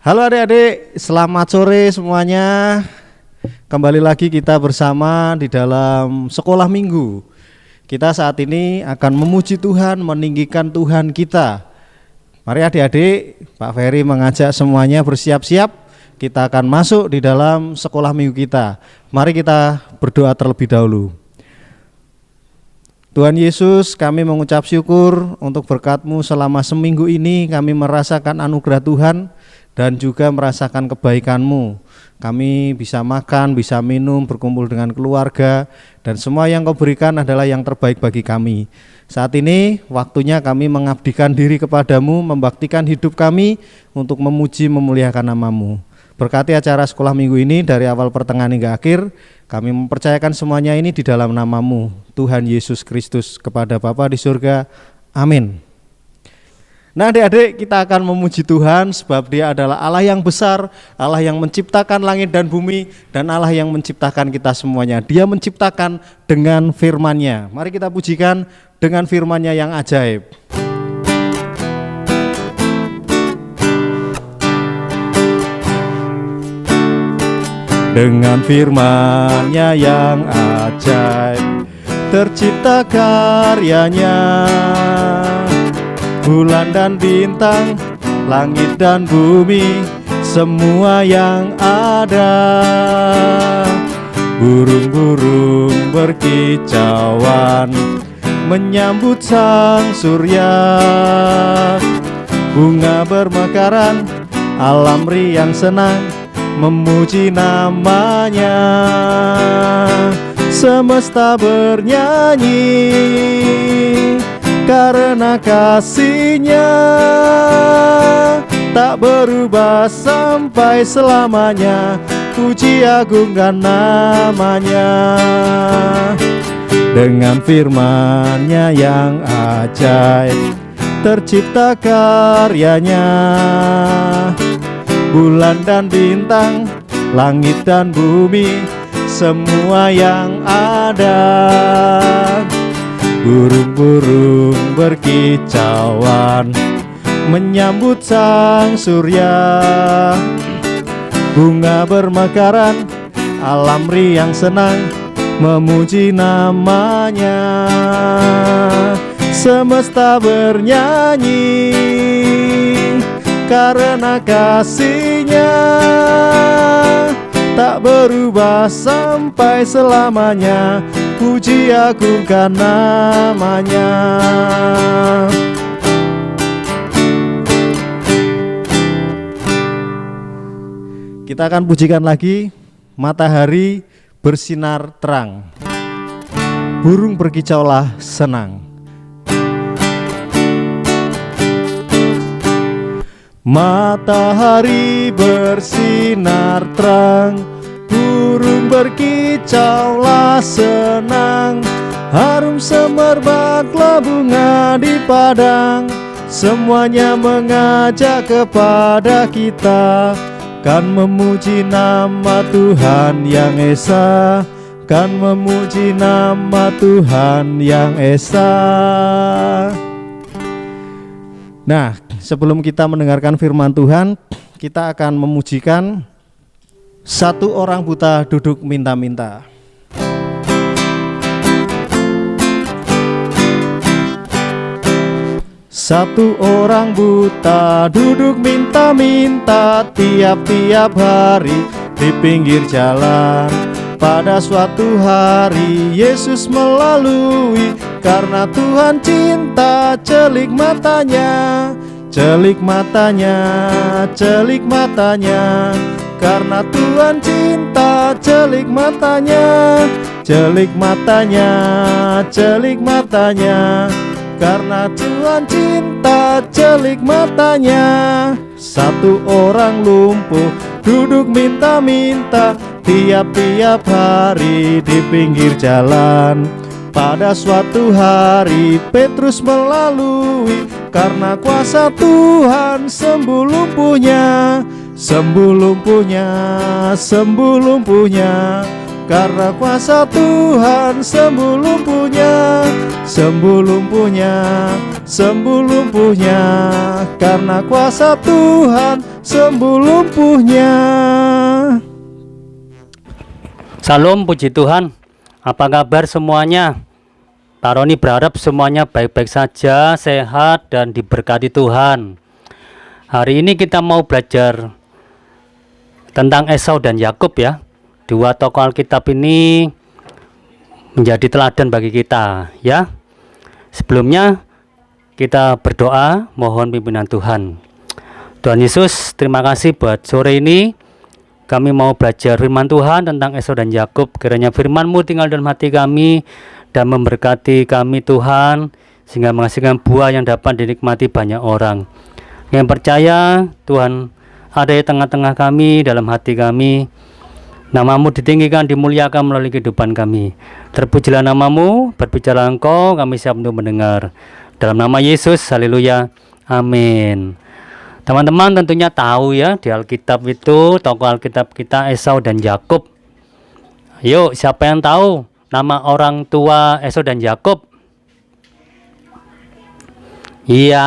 Halo adik-adik, selamat sore semuanya. Kembali lagi kita bersama di dalam sekolah minggu. Kita saat ini akan memuji Tuhan, meninggikan Tuhan kita. Mari adik-adik, Pak Ferry mengajak semuanya bersiap-siap. Kita akan masuk di dalam sekolah minggu kita. Mari kita berdoa terlebih dahulu. Tuhan Yesus, kami mengucap syukur untuk berkat-Mu selama seminggu ini. Kami merasakan anugerah Tuhan dan juga merasakan kebaikan-Mu. Kami bisa makan, bisa minum, berkumpul dengan keluarga, dan semua yang Kau berikan adalah yang terbaik bagi kami. Saat ini waktunya kami mengabdikan diri kepada-Mu, membaktikan hidup kami untuk memuji memuliakan nama-Mu. Berkati acara sekolah minggu ini dari awal pertengahan hingga akhir. Kami mempercayakan semuanya ini di dalam nama-Mu, Tuhan Yesus Kristus, kepada Bapa di surga. Amin. Nah adik-adik, kita akan memuji Tuhan sebab Dia adalah Allah yang besar, Allah yang menciptakan langit dan bumi, dan Allah yang menciptakan kita semuanya. Dia menciptakan dengan firman-Nya. Mari kita pujikan dengan firman-Nya yang ajaib. Dengan firman-Nya yang ajaib, tercipta karyanya, bulan dan bintang, langit dan bumi, semua yang ada. Burung-burung berkicauan menyambut sang surya, bunga bermekaran, alam riang senang memuji namanya. Semesta bernyanyi karena kasih-Nya tak berubah sampai selamanya. Puji agungkan namanya. Dengan firman-Nya yang ajaib, tercipta karyanya, bulan dan bintang, langit dan bumi, semua yang ada. Burung-burung berkicauan menyambut sang surya, bunga bermekaran, alam riang senang memuji namanya. Semesta bernyanyi karena kasih-Nya tak berubah sampai selamanya. Puji agungkan namanya. Kita akan pujikan lagi. Matahari bersinar terang, burung berkicaulah senang. Matahari bersinar terang, burung berkicaulah senang. Harum semerbaklah bunga di padang, semuanya mengajak kepada kita. Kan memuji nama Tuhan yang esa, kan memuji nama Tuhan yang esa. Nah, sebelum kita mendengarkan firman Tuhan, kita akan memujikan satu orang buta duduk minta-minta. Satu orang buta duduk minta-minta tiap-tiap hari di pinggir jalan. Pada suatu hari Yesus melalui, karena Tuhan cinta celik matanya, celik matanya, celik matanya. Karena Tuhan cinta celik matanya, celik matanya, celik matanya. Karena Tuhan cinta celik matanya. Satu orang lumpuh duduk minta-minta tiap-tiap hari di pinggir jalan. Pada suatu hari Petrus melalui, karena kuasa Tuhan sembuh lumpuhnya, sembuh lumpuhnya, sembuh lumpuhnya. karena kuasa Tuhan sembuh lumpuhnya, sembuh lumpuhnya, sembuh lumpuhnya, karena kuasa Tuhan sembuh lumpuhnya. Salam, puji Tuhan. Apa kabar semuanya? Pak Roni berharap semuanya baik-baik saja, sehat, dan diberkati Tuhan. Hari ini kita mau belajar tentang Esau dan Yakub ya. Dua tokoh Alkitab ini menjadi teladan bagi kita ya. Sebelumnya kita berdoa mohon pimpinan Tuhan. Tuhan Yesus, terima kasih buat sore ini. Kami mau belajar firman Tuhan tentang Esau dan Yakub. Kiranya firman-Mu tinggal dalam hati kami dan memberkati kami Tuhan, sehingga menghasilkan buah yang dapat dinikmati banyak orang. Yang percaya Tuhan ada di tengah-tengah kami, dalam hati kami. Nama-Mu ditinggikan, dimuliakan melalui kehidupan kami. Terpujilah nama-Mu, berbicara Engkau, kami siap untuk mendengar. Dalam nama Yesus, haleluya, amin. Teman-teman tentunya tahu ya, di Alkitab itu tokoh Alkitab kita Esau dan Yakub. Yuk, siapa yang tahu nama orang tua Esau dan Yakub? Iya,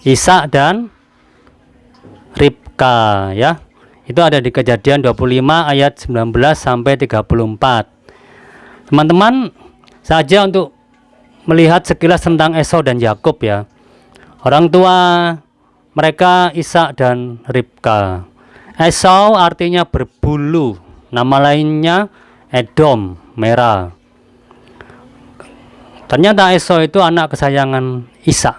Ishak dan Ribka ya. Itu ada di Kejadian 25 ayat 19 sampai 34. Teman-teman, saja untuk melihat sekilas tentang Esau dan Yakub ya. Orang tua mereka Ishak dan Ribka. Esau artinya berbulu, nama lainnya Edom, merah. Ternyata Esau itu anak kesayangan Ishak.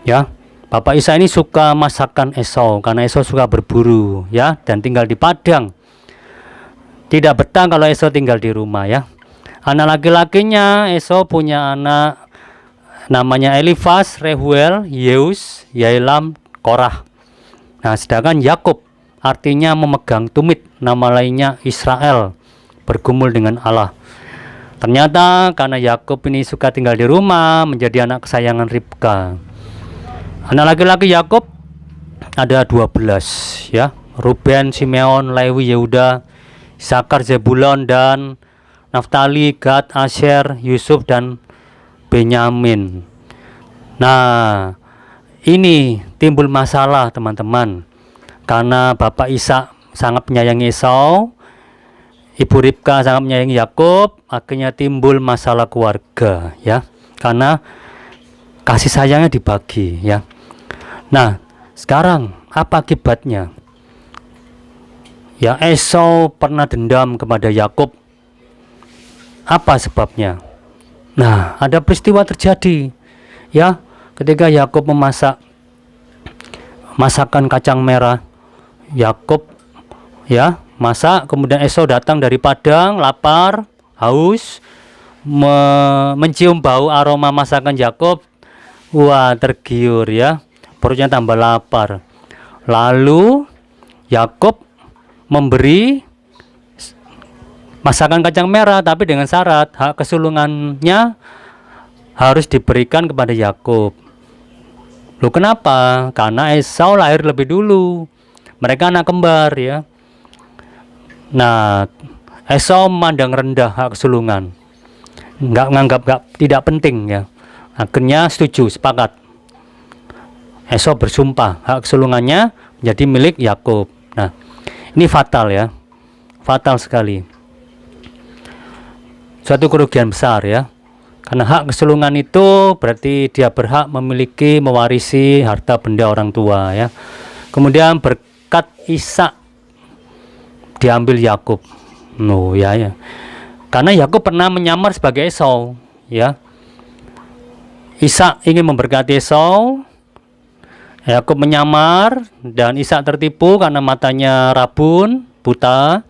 Ya, Bapak Ishak ini suka masakan Esau karena Esau suka berburu ya dan tinggal di padang. Tidak betah kalau Esau tinggal di rumah ya. Anak laki-lakinya Esau punya anak namanya Elifas, Rehuel, Yeus, Yailam, Korah. Nah, sedangkan Yakub artinya memegang tumit, nama lainnya Israel, bergumul dengan Allah. Ternyata karena Yakub ini suka tinggal di rumah, menjadi anak kesayangan Ribka. Anak laki-laki Yakub ada 12 ya. Ruben, Simeon, Lewi, Yehuda, Isakar, Zebulon, dan Naftali, Gad, Asher, Yusuf, dan Benyamin. Nah, ini timbul masalah teman-teman, karena Bapak Ishak sangat menyayangi Esau, Ibu Ribka sangat menyayangi Yakub. Akhirnya timbul masalah keluarga ya, karena kasih sayangnya dibagi ya. Nah, sekarang apa akibatnya? Ya, Esau pernah dendam kepada Yakub. Apa sebabnya? Nah, ada peristiwa terjadi ya, ketika Yakub memasak masakan kacang merah. Yakub ya masak, kemudian Esau datang dari padang, lapar, haus, mencium bau aroma masakan Yakub. Wah, tergiur ya, perutnya tambah lapar. Lalu Yakub memberi masakan kacang merah, tapi dengan syarat hak kesulungannya harus diberikan kepada Yakub. Loh, kenapa? Karena Esau lahir lebih dulu. Mereka anak kembar ya. Nah, Esau memandang rendah hak kesulungan. Nggak tidak penting ya. Akhirnya setuju, sepakat. Esau bersumpah hak kesulungannya menjadi milik Yakub. Nah, ini fatal ya. Fatal sekali. Suatu kerugian besar ya, karena hak kesulungan itu berarti dia berhak memiliki, mewarisi harta benda orang tua ya. Kemudian berkat Ishak diambil Yakub. Ya. Karena Yakub pernah menyamar sebagai Esau ya. Ishak ingin memberkati Esau, Yakub menyamar, dan Ishak tertipu karena matanya rabun, buta.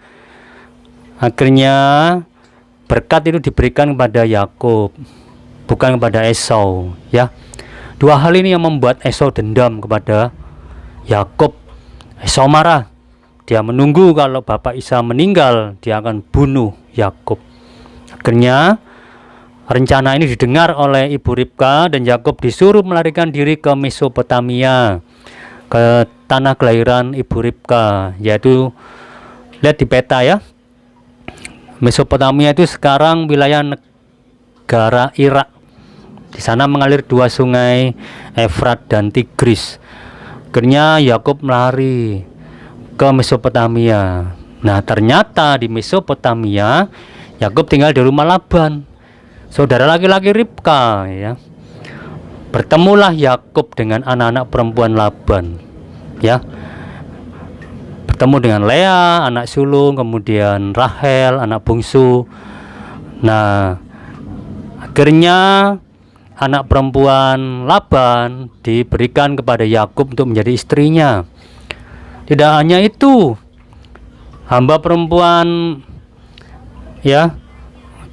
Akhirnya berkat itu diberikan kepada Yakub, bukan kepada Esau ya. Dua hal ini yang membuat Esau dendam kepada Yakub. Esau marah. Dia menunggu kalau bapak Ishak meninggal, dia akan bunuh Yakub. Akhirnya rencana ini didengar oleh Ibu Ribka, dan Yakub disuruh melarikan diri ke Mesopotamia, ke tanah kelahiran Ibu Ribka, yaitu lihat di peta ya. Mesopotamia itu sekarang wilayah negara Irak. Di sana mengalir dua sungai, Efrat dan Tigris. Akhirnya Yakub melari ke Mesopotamia. Nah, ternyata di Mesopotamia Yakub tinggal di rumah Laban, saudara laki-laki Ribka, ya. Bertemulah Yakub dengan anak-anak perempuan Laban, ya. Bertemu dengan Lea, anak sulung, kemudian Rahel, anak bungsu. Nah, akhirnya anak perempuan Laban diberikan kepada Yakub untuk menjadi istrinya. Tidak hanya itu, hamba perempuan, ya,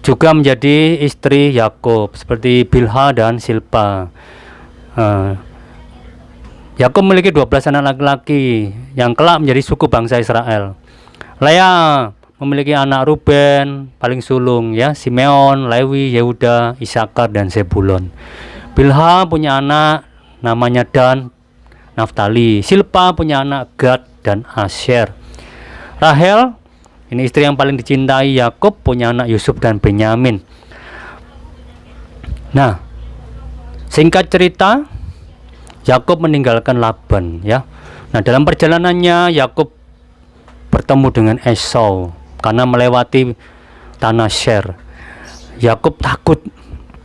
juga menjadi istri Yakub seperti Bilha dan Silpa. Yakub memiliki 12 anak laki-laki yang kelak menjadi suku bangsa Israel. Lea memiliki anak Ruben paling sulung, ya, Simeon, Lewi, Yehuda, Isakar dan Zebulon. Bilha punya anak namanya Dan, Naftali. Silpa punya anak Gad dan Asher. Rahel, ini istri yang paling dicintai Yakub, punya anak Yusuf dan Benyamin. Nah, singkat cerita, Yakub meninggalkan Laban, ya. Nah, dalam perjalanannya Yakub bertemu dengan Esau karena melewati tanah Syer. Yakub takut,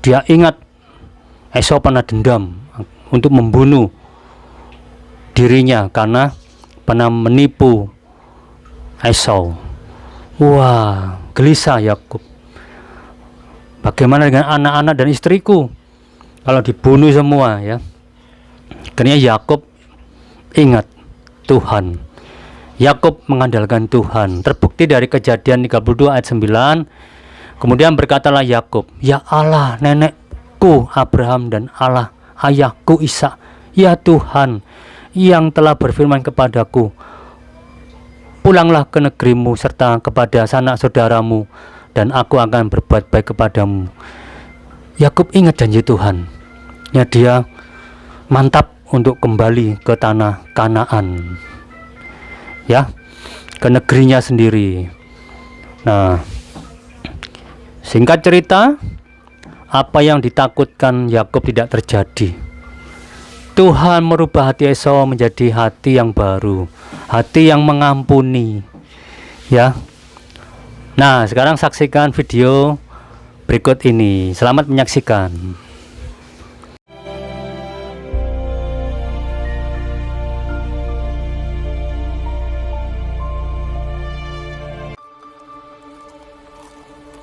dia ingat Esau pernah dendam untuk membunuh dirinya karena pernah menipu Esau. Wah, gelisah Yakub. Bagaimana dengan anak-anak dan istriku kalau dibunuh semua, ya? Akhirnya Yakub ingat Tuhan. Yakub mengandalkan Tuhan. Terbukti dari Kejadian 32 ayat 9. Kemudian berkatalah Yakub, "Ya Allah nenekku Abraham dan Allah ayahku Ishak, ya Tuhan yang telah berfirman kepadaku, pulanglah ke negerimu serta kepada sanak saudaramu, dan aku akan berbuat baik kepadamu." Yakub ingat janji Tuhan. Ya, dia mantap untuk kembali ke tanah Kanaan, ya, ke negerinya sendiri. Nah, singkat cerita, apa yang ditakutkan Yakub tidak terjadi. Tuhan merubah hati Esau menjadi hati yang baru, hati yang mengampuni, ya. Nah, sekarang saksikan video berikut ini. Selamat menyaksikan.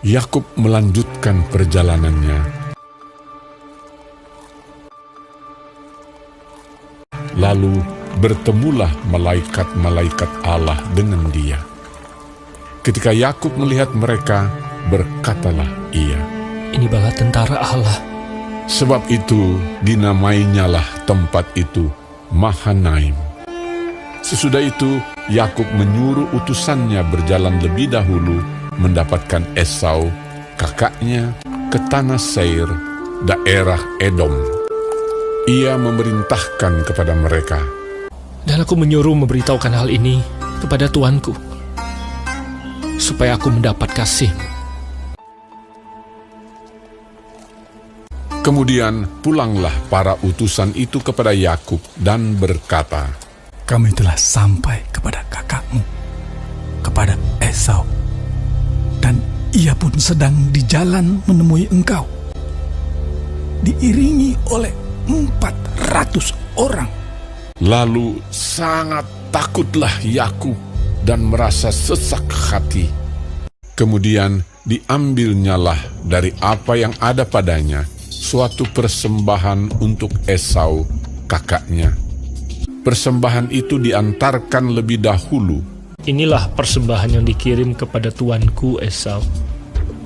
Yakub melanjutkan perjalanannya. Lalu bertemulah malaikat-malaikat Allah dengan dia. Ketika Yakub melihat mereka, berkatalah ia, "Ini bala tentara Allah." Sebab itu dinamainyalah tempat itu Mahanaim. Sesudah itu Yakub menyuruh utusannya berjalan lebih dahulu mendapatkan Esau, kakaknya, ke tanah Seir, daerah Edom. Ia memerintahkan kepada mereka, "Dan aku menyuruh memberitahukan hal ini kepada tuanku, supaya aku mendapat kasih." Kemudian pulanglah para utusan itu kepada Yakub dan berkata, "Kami telah sampai kepada kakakmu, kepada Esau, dan ia pun sedang di jalan menemui engkau, diiringi oleh 400 orang. Lalu sangat takutlah Yakub dan merasa sesak hati. Kemudian diambilnyalah dari apa yang ada padanya suatu persembahan untuk Esau, kakaknya. Persembahan itu diantarkan lebih dahulu. Inilah persembahan yang dikirim kepada tuanku Esau,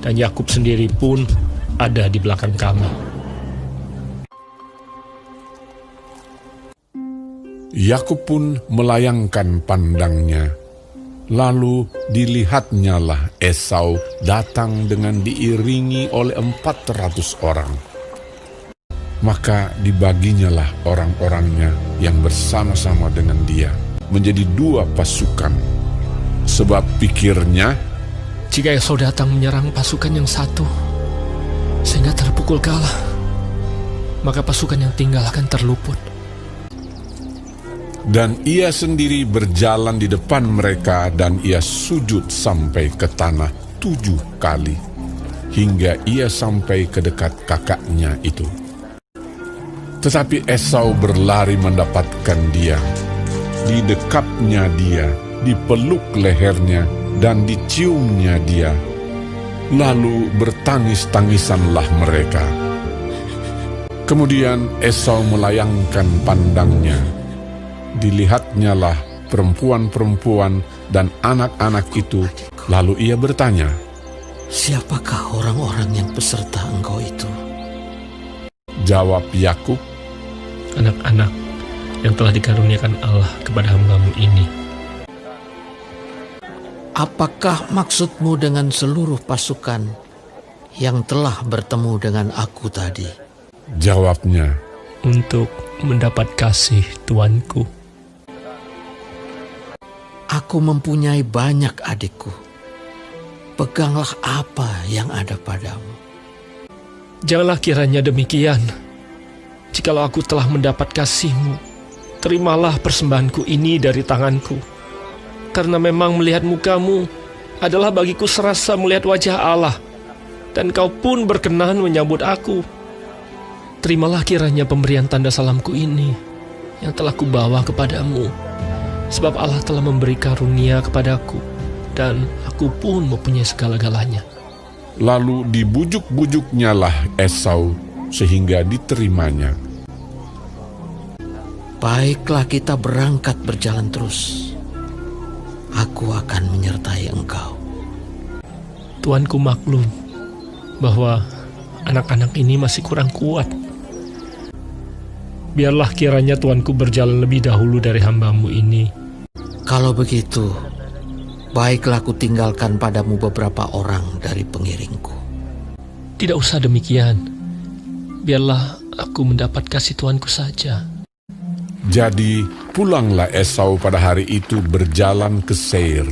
dan Yakub sendiri pun ada di belakang kami. Yakub pun melayangkan pandangnya. Lalu dilihatnyalah Esau datang dengan diiringi oleh 400 orang. Maka dibaginyalah orang-orangnya yang bersama-sama dengan dia menjadi 2 pasukan. Sebab pikirnya, Jika Esau datang menyerang pasukan yang satu, sehingga terpukul kalah, maka pasukan yang tinggal akan terluput. Dan ia sendiri berjalan di depan mereka, dan ia sujud sampai ke tanah 7 kali, hingga ia sampai ke dekat kakaknya itu. Tetapi Esau berlari mendapatkan dia, didekapnya dia, dipeluk lehernya, dan diciumnya dia. Lalu bertangis-tangisanlah mereka. Kemudian Esau melayangkan pandangnya. Dilihatnyalah perempuan-perempuan dan anak-anak itu. Lalu ia bertanya, "Siapakah orang-orang yang peserta engkau itu?" jawab Yakub, Anak-anak yang telah dikaruniakan Allah kepada hamba-Mu ini. "Apakah maksudmu dengan seluruh pasukan yang telah bertemu dengan aku tadi?" jawabnya. Untuk mendapat kasih Tuanku. "Aku mempunyai banyak adikku. Peganglah apa yang ada padamu." Janganlah kiranya demikian. Jikalau aku telah mendapat kasih-Mu, terimalah persembahanku ini dari tanganku. Karena memang melihat muka-Mu adalah bagiku serasa melihat wajah Allah, dan Kau pun berkenan menyambut aku. Terimalah kiranya pemberian tanda salamku ini yang telah kubawa kepadamu, sebab Allah telah memberi karunia kepadaku, dan aku pun mempunyai segala-galanya. Lalu dibujuk-bujuknya lah Esau sehingga diterimanya. "Baiklah, kita berangkat berjalan terus. Aku akan menyertai engkau." Tuanku maklum bahwa anak-anak ini masih kurang kuat. Biarlah kiranya Tuanku berjalan lebih dahulu dari hamba-Mu ini. "Kalau begitu, baiklah ku tinggalkan padamu beberapa orang dari pengiringku." Tidak usah demikian. Biarlah aku mendapat kasih Tuanku saja. Jadi pulanglah Esau pada hari itu berjalan ke Seir.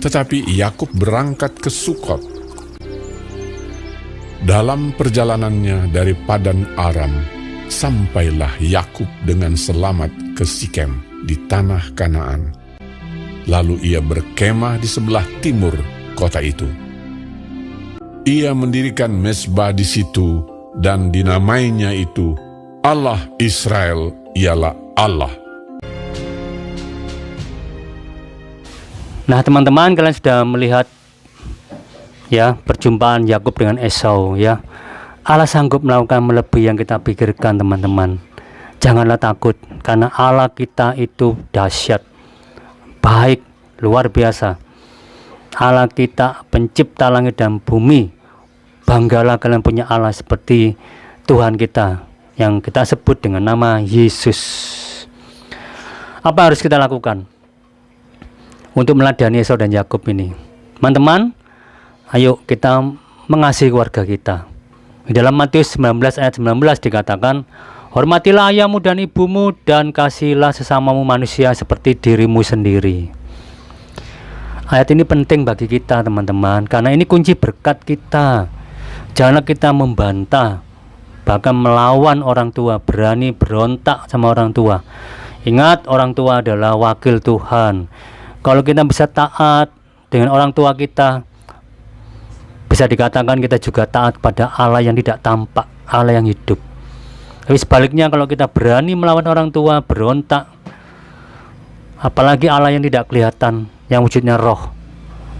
Tetapi Yakub berangkat ke Sukot. Dalam perjalanannya dari Padan Aram, sampailah Yakub dengan selamat ke Sikem di tanah Kanaan. Lalu ia berkemah di sebelah timur kota itu. Ia mendirikan mezbah di situ dan dinamainya itu Allah Israel ialah Allah. Nah, teman-teman, kalian sudah melihat ya perjumpaan Yakub dengan Esau ya. Allah sanggup melakukan melebihi yang kita pikirkan, teman-teman. Janganlah takut, karena Allah kita itu dahsyat, baik, luar biasa. Allah kita pencipta langit dan bumi. Banggalah kalian punya Allah seperti Tuhan kita yang kita sebut dengan nama Yesus. Apa harus kita lakukan untuk meladani Esau dan Yakub ini? Teman-teman, ayo kita mengasihi keluarga kita. Di dalam Matius 19 ayat 19 dikatakan, "Hormatilah ayahmu dan ibumu, dan kasihilah sesamamu manusia seperti dirimu sendiri." Ayat ini penting bagi kita, teman-teman, karena ini kunci berkat kita. Janganlah kita membantah, bahkan melawan orang tua, berani berontak sama orang tua. Ingat, orang tua adalah wakil Tuhan. Kalau kita bisa taat dengan orang tua kita, bisa dikatakan kita juga taat pada Allah yang tidak tampak, Allah yang hidup. Tapi sebaliknya, kalau kita berani melawan orang tua, berontak, apalagi Allah yang tidak kelihatan, yang wujudnya roh,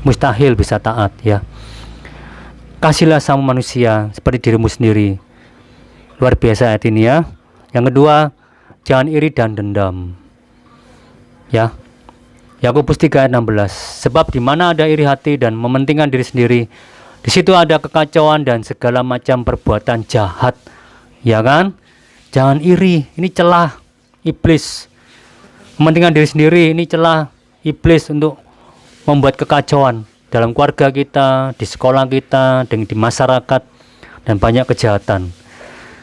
mustahil bisa taat ya. Kasihlah sama manusia seperti dirimu sendiri. Luar biasa ayat ini ya. Yang kedua, jangan iri dan dendam ya. Yakobus 3 ayat 16, "Sebab di mana ada iri hati dan mementingkan diri sendiri, di situ ada kekacauan dan segala macam perbuatan jahat." Ya kan? Jangan iri, ini celah iblis. Mementingkan diri sendiri, ini celah iblis untuk membuat kekacauan dalam keluarga kita, di sekolah kita, di masyarakat, dan banyak kejahatan.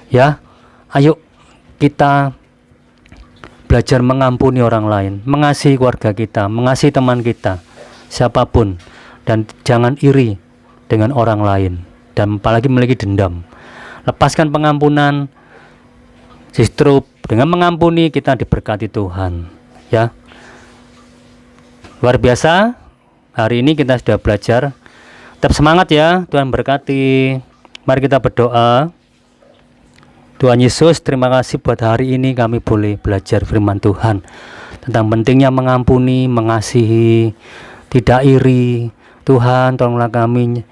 Ya, ayo kita belajar mengampuni orang lain, mengasihi keluarga kita, mengasihi teman kita, siapapun. dan jangan iri dengan orang lain, dan apalagi memiliki dendam. Lepaskan pengampunan, justru dengan mengampuni kita diberkati Tuhan, ya. Luar biasa, hari ini kita sudah belajar. Tetap semangat ya, Tuhan berkati. Mari kita berdoa. Tuhan Yesus, terima kasih buat hari ini kami boleh belajar firman Tuhan tentang pentingnya mengampuni, mengasihi, tidak iri. Tuhan, tolonglah kami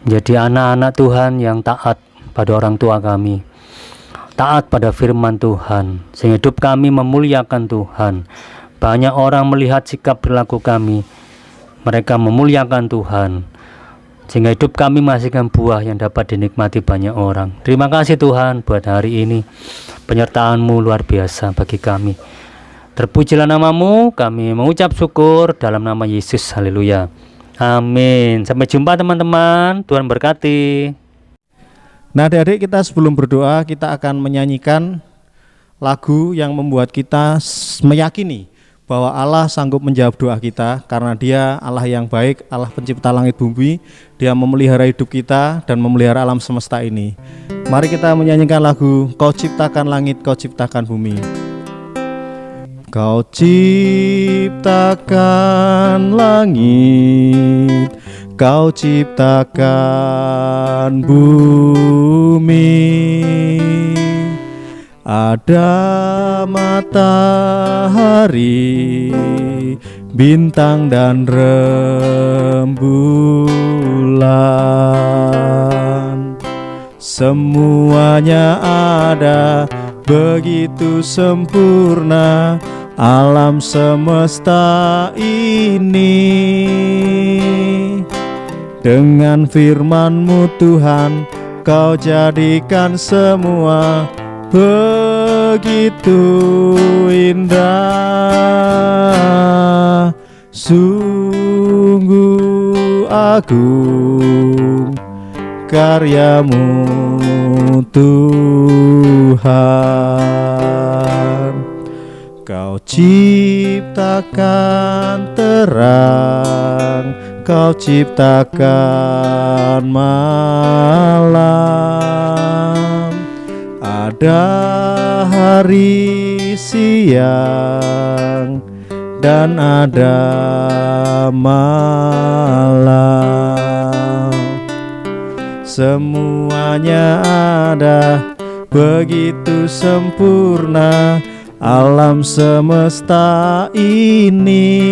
menjadi anak-anak Tuhan yang taat pada orang tua kami, taat pada firman Tuhan, sehingga hidup kami memuliakan Tuhan. Banyak orang melihat sikap perilaku kami, mereka memuliakan Tuhan, sehingga hidup kami menghasilkan buah yang dapat dinikmati banyak orang. Terima kasih Tuhan buat hari ini, penyertaan-Mu luar biasa bagi kami. Terpujilah nama-Mu, kami mengucap syukur dalam nama Yesus. Haleluya, amin. Sampai jumpa teman-teman, Tuhan berkati. Nah adik-adik, kita sebelum berdoa kita akan menyanyikan lagu yang membuat kita meyakini bahwa Allah sanggup menjawab doa kita, karena Dia Allah yang baik, Allah pencipta langit bumi. Dia memelihara hidup kita dan memelihara alam semesta ini. Mari kita menyanyikan lagu Kau ciptakan langit, kau ciptakan bumi. Kau ciptakan langit, kau ciptakan bumi. Ada matahari, bintang dan rembulan. Semuanya ada begitu sempurna, alam semesta ini. Dengan firman-Mu Tuhan, Kau jadikan semua begitu indah. Sungguh agung karya-Mu Tuhan. Kau ciptakan terang, Kau ciptakan malam. Ada hari siang dan ada malam. Semuanya ada begitu sempurna, alam semesta ini.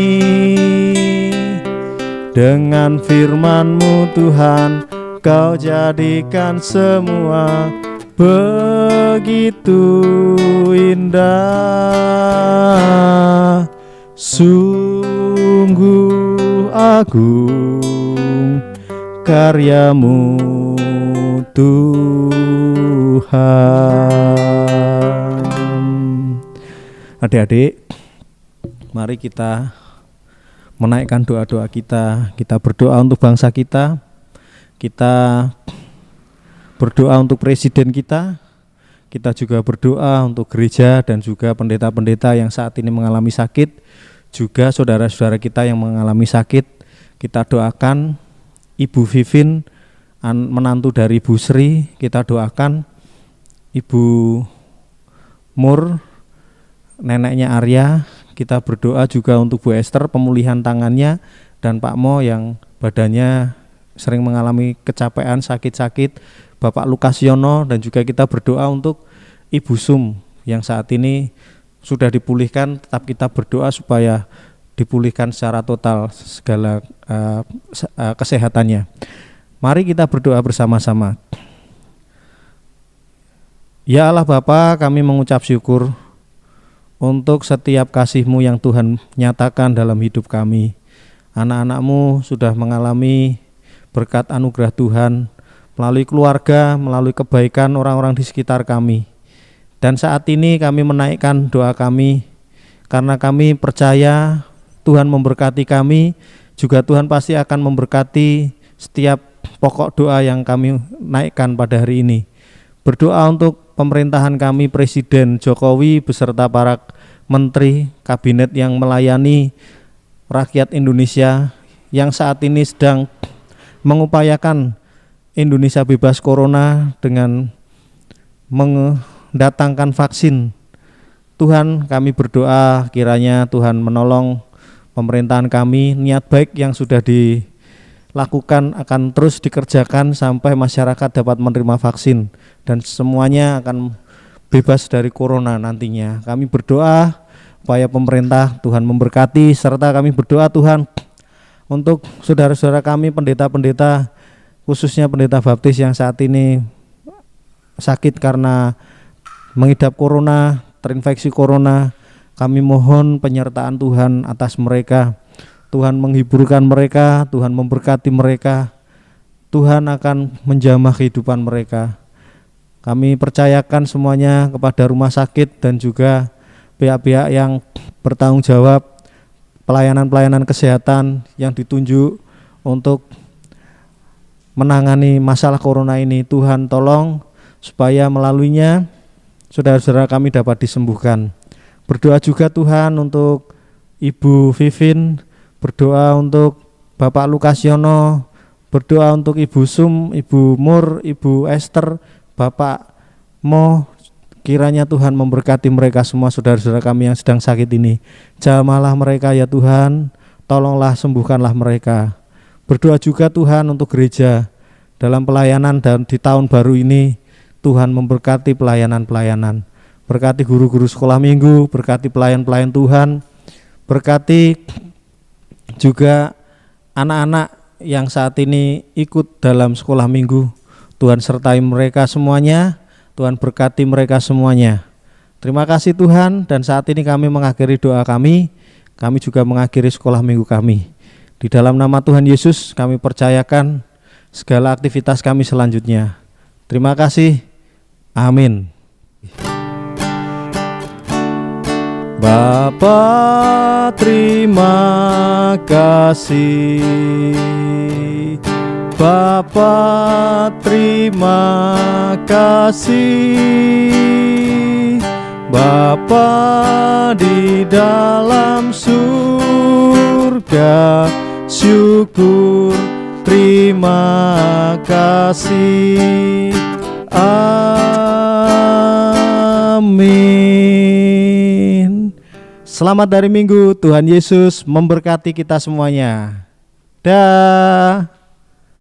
Dengan firman-Mu Tuhan, Kau jadikan semua begitu indah. Sungguh agung karya-Mu Tuhan. Adik-adik, mari kita menaikkan doa-doa kita. Kita berdoa untuk bangsa kita, kita berdoa untuk presiden kita juga berdoa untuk gereja dan juga pendeta-pendeta yang saat ini mengalami sakit, juga saudara-saudara kita yang mengalami sakit. Kita doakan Ibu Vivin, menantu dari Ibu Sri, kita doakan Ibu Mur, neneknya Arya. Kita berdoa juga untuk Bu Esther, pemulihan tangannya, dan Pak Mo yang badannya sering mengalami kecapean, sakit-sakit, Bapak Lukas Yono, dan juga kita berdoa untuk Ibu Sum yang saat ini sudah dipulihkan. Tetap kita berdoa supaya dipulihkan secara total segala kesehatannya. Mari kita berdoa bersama-sama. Ya Allah Bapa, kami mengucap syukur untuk setiap kasih-Mu yang Tuhan nyatakan dalam hidup kami. Anak-anak-Mu sudah mengalami berkat anugerah Tuhan melalui keluarga, melalui kebaikan orang-orang di sekitar kami. Dan saat ini kami menaikkan doa kami, karena kami percaya Tuhan memberkati kami, juga Tuhan pasti akan memberkati setiap pokok doa yang kami naikkan pada hari ini. Berdoa untuk pemerintahan kami, Presiden Jokowi beserta para menteri kabinet yang melayani rakyat Indonesia yang saat ini sedang mengupayakan Indonesia bebas corona dengan mendatangkan vaksin. Tuhan, kami berdoa kiranya Tuhan menolong pemerintahan kami, niat baik yang sudah dilakukan akan terus dikerjakan sampai masyarakat dapat menerima vaksin dan semuanya akan bebas dari corona nantinya. Kami berdoa supaya pemerintah Tuhan memberkati, serta kami berdoa Tuhan untuk saudara-saudara kami pendeta-pendeta, khususnya pendeta baptis yang saat ini sakit karena mengidap corona, terinfeksi corona. Kami mohon penyertaan Tuhan atas mereka. Tuhan menghiburkan mereka, Tuhan memberkati mereka. Tuhan akan menjamah kehidupan mereka. Kami percayakan semuanya kepada rumah sakit dan juga pihak-pihak yang bertanggung jawab pelayanan-pelayanan kesehatan yang ditunjuk untuk menangani masalah corona ini. Tuhan tolong supaya melaluinya saudara-saudara kami dapat disembuhkan. Berdoa juga Tuhan untuk Ibu Vivin, berdoa untuk Bapak Lukasyono, berdoa untuk Ibu Sum, Ibu Mur, Ibu Esther, Bapak Mo. Kiranya Tuhan memberkati mereka semua saudara-saudara kami yang sedang sakit ini. Jamahlah mereka ya Tuhan, tolonglah sembuhkanlah mereka. Berdoa juga Tuhan untuk gereja dalam pelayanan dan di tahun baru ini. Tuhan memberkati pelayanan-pelayanan. Berkati guru-guru sekolah minggu, berkati pelayan-pelayan Tuhan, berkati juga anak-anak yang saat ini ikut dalam sekolah minggu. Tuhan sertai mereka semuanya, Tuhan berkati mereka semuanya. Terima kasih Tuhan, dan saat ini kami mengakhiri doa kami juga mengakhiri sekolah minggu kami. Di dalam nama Tuhan Yesus kami percayakan segala aktivitas kami selanjutnya. Terima kasih, amin. Bapa, terima kasih. Bapa, terima kasih. Bapa di dalam surga, syukur, terima kasih. Amin. Selamat dari Minggu, Tuhan Yesus memberkati kita semuanya. Dah.